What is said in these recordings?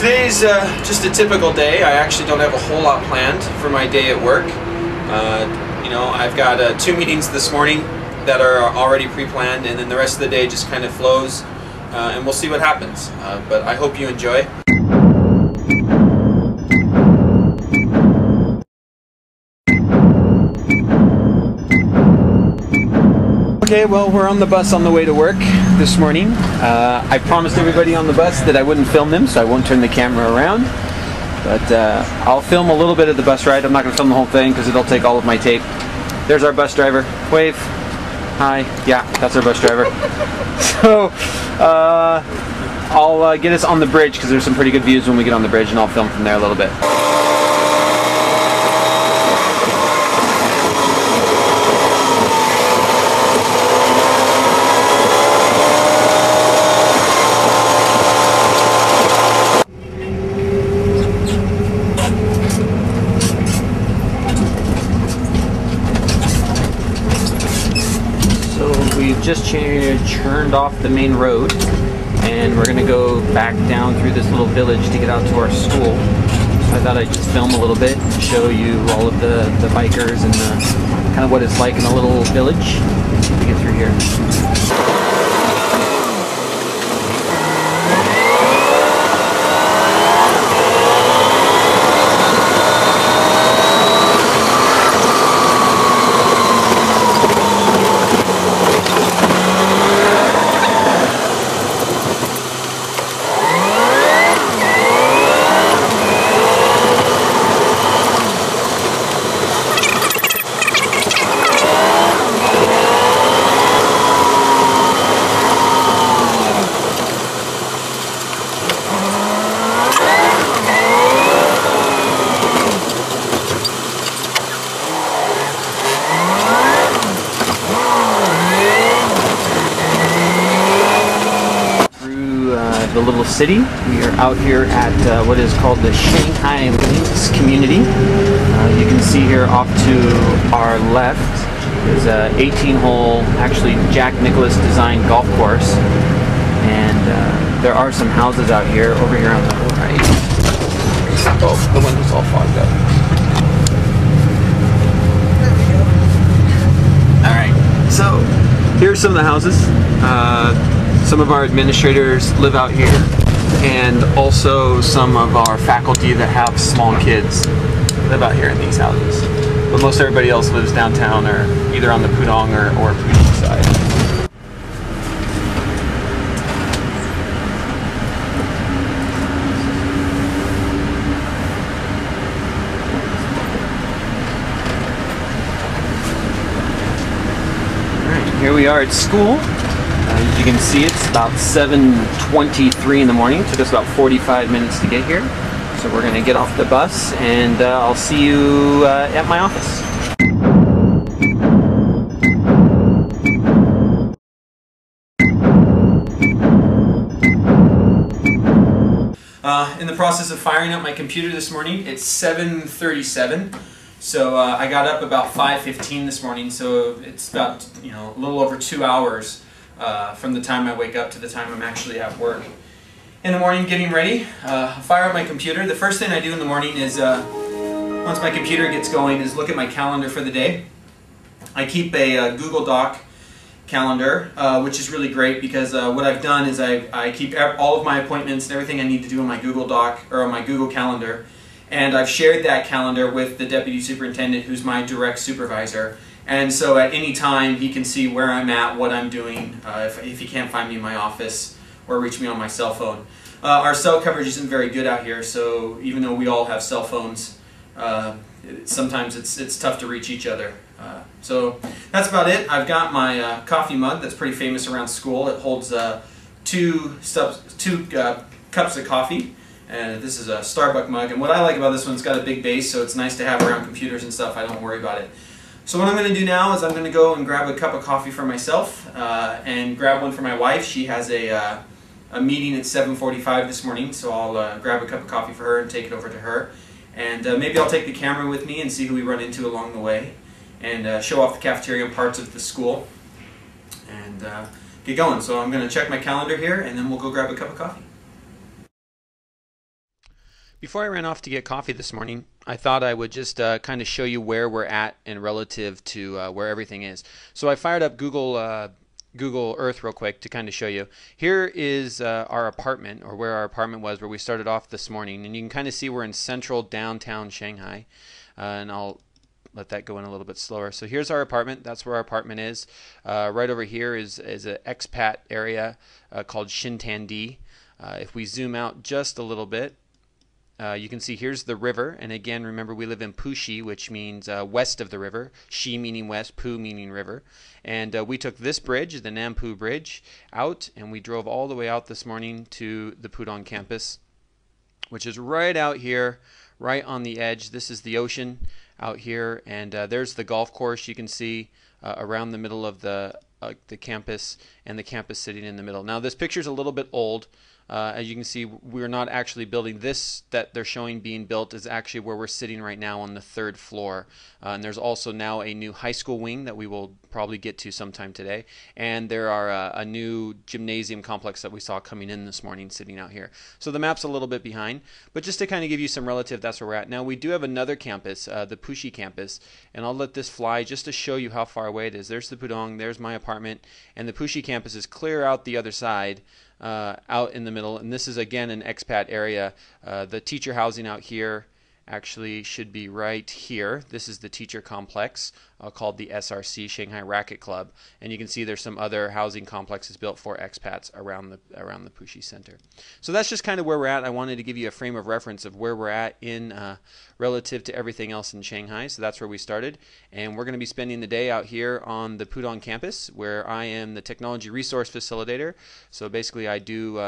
Today's just a typical day. I actually don't have a whole lot planned for my day at work. You know, I've got 2 meetings this morning that are already pre-planned, and then the rest of the day just kind of flows, and we'll see what happens. But I hope you enjoy. Okay, well, we're on the bus on the way to work this morning. I promised everybody on the bus that I wouldn't film them, so I won't turn the camera around. But I'll film a little bit of the bus ride. I'm not going to film the whole thing because it'll take all of my tape. There's our bus driver. Wave. Hi. Yeah, that's our bus driver. So I'll get us on the bridge because there's some pretty good views when we get on the bridge, and I'll film from there a little bit. We've just churned off the main road, and we're going to go back down through this little village to get out to our school. So I thought I'd just film a little bit and show you all of the bikers and kind of what it's like in a little village to get through here. The little city. We are out here at what is called the Shanghai community. You can see here off to our left is a 18-hole, actually Jack Nicklaus designed golf course, and there are some houses out here. Over here on the right. Oh, the window's all fogged up. All right, so here's some of the houses. Some of our administrators live out here, and also some of our faculty that have small kids live out here in these houses. But most everybody else lives downtown or either on the Pudong or Pudong side. Alright, here we are at school. As you can see, it's about 7:23 in the morning. It took us about 45 minutes to get here. So we're going to get off the bus, and I'll see you at my office. In the process of firing up my computer this morning, it's 7:37. So I got up about 5:15 this morning, so it's about a little over 2 hours from the time I wake up to the time I'm actually at work. In the morning, getting ready, fire up my computer. The first thing I do in the morning is, once my computer gets going, is look at my calendar for the day. I keep a Google Doc calendar, which is really great because what I've done is I keep all of my appointments and everything I need to do on my Google Doc or on my Google Calendar, and I've shared that calendar with the Deputy Superintendent, who's my direct supervisor. And so at any time he can see where I'm at, what I'm doing, if he can't find me in my office or reach me on my cell phone. Our cell coverage isn't very good out here, so even though we all have cell phones, sometimes it's tough to reach each other. So that's about it. I've got my coffee mug that's pretty famous around school. It holds two cups of coffee. And this is a Starbucks mug. And what I like about this one, it's got a big base, so it's nice to have around computers and stuff. I don't worry about it. So what I'm going to do now is I'm going to go and grab a cup of coffee for myself and grab one for my wife. She has a meeting at 7:45 this morning, so I'll grab a cup of coffee for her and take it over to her. And maybe I'll take the camera with me and see who we run into along the way, and show off the cafeteria and parts of the school, and get going. So I'm going to check my calendar here, and then we'll go grab a cup of coffee. Before I ran off to get coffee this morning, I thought I would just kind of show you where we're at and relative to where everything is. So I fired up Google Earth real quick to kind of show you. Here is our apartment, or where our apartment was, where we started off this morning. And you can kind of see we're in central downtown Shanghai. And I'll let that go in a little bit slower. So here's our apartment. That's where our apartment is. Right over here is an expat area called Xintandi. If we zoom out just a little bit, you can see here's the river, and again, remember we live in Puxi, which means west of the river. Xi meaning west, Pu meaning river. And we took this bridge, the Nampu Bridge, out, and we drove all the way out this morning to the Pudong campus, which is right out here, right on the edge. This is the ocean out here, and there's the golf course you can see around the middle of the campus, and the campus sitting in the middle. Now this picture's a little bit old. As you can see, we're not actually building this that they're showing being built is actually where we're sitting right now on the 3rd floor. And there's also now a new high school wing that we will probably get to sometime today. And there are a new gymnasium complex that we saw coming in this morning sitting out here. So the map's a little bit behind, but just to kind of give you some relative, that's where we're at. Now we do have another campus, the Puxi campus, and I'll let this fly just to show you how far away it is. There's the Pudong, there's my apartment, and the Puxi campus is clear out the other side. Out in the middle, and this is again an expat area. The teacher housing out here actually should be right here. This is the teacher complex called the SRC, Shanghai Racket Club, and you can see there's some other housing complexes built for expats around the Puxi Center. So that's just kind of where we're at. I wanted to give you a frame of reference of where we're at in relative to everything else in Shanghai. So that's where we started, and we're going to be spending the day out here on the Pudong campus, where I am the Technology Resource Facilitator. So basically I do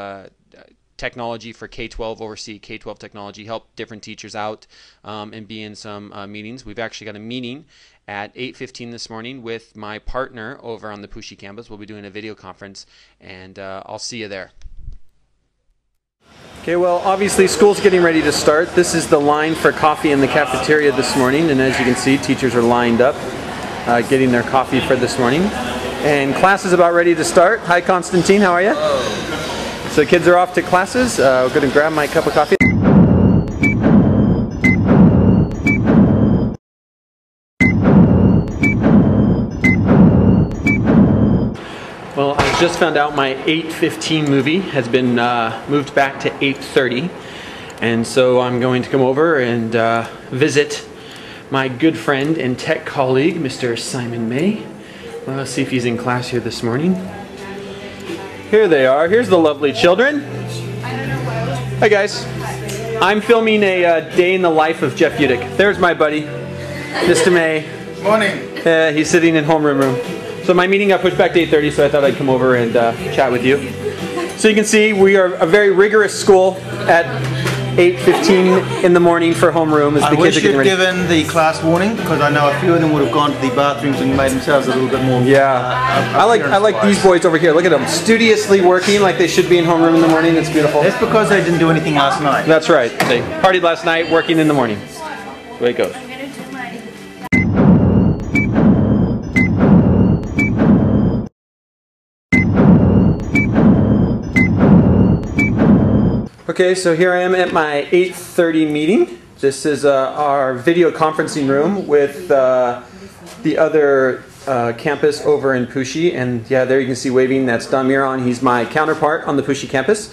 technology for K-12, oversee K-12 technology, help different teachers out, and be in some meetings. We've actually got a meeting at 8:15 this morning with my partner over on the Puxi campus. We'll be doing a video conference, and I'll see you there. Okay, well, obviously school's getting ready to start. This is the line for coffee in the cafeteria this morning, and as you can see, teachers are lined up getting their coffee for this morning. And class is about ready to start. Hi, Constantine, how are you? Hello. So the kids are off to classes. We're going to grab my cup of coffee. Well, I just found out my 8:15 movie has been moved back to 8:30. And so I'm going to come over and visit my good friend and tech colleague, Mr. Simon May. Well, let's see if he's in class here this morning. Here they are. Here's the lovely children. Hi guys. I'm filming a day in the life of Jeff Utecht. There's my buddy, Mr. May. Morning. He's sitting in homeroom room. So my meeting got pushed back to 8:30, so I thought I'd come over and chat with you. So you can see we are a very rigorous school at 8:15 in the morning for homeroom as the kids are getting ready. I wish you'd given the class warning, because I know a few of them would have gone to the bathrooms and made themselves a little bit more. Yeah, I like these boys over here. Look at them, studiously working like they should be in homeroom in the morning. It's beautiful. That's because they didn't do anything last night. That's right. They partied last night, working in the morning. That's the way it goes. Okay, so here I am at my 8:30 meeting. This is our video conferencing room with the other campus over in Puxi. And yeah, there you can see waving, that's Don Miron. He's my counterpart on the Puxi campus.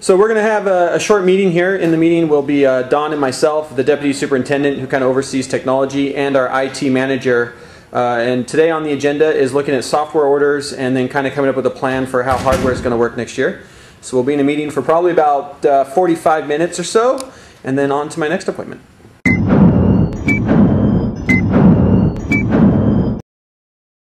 So we're going to have a short meeting here. In the meeting will be Don and myself, the deputy superintendent who kind of oversees technology, and our IT manager. And today on the agenda is looking at software orders and then kind of coming up with a plan for how hardware is going to work next year. So we'll be in a meeting for probably about 45 minutes or so, and then on to my next appointment.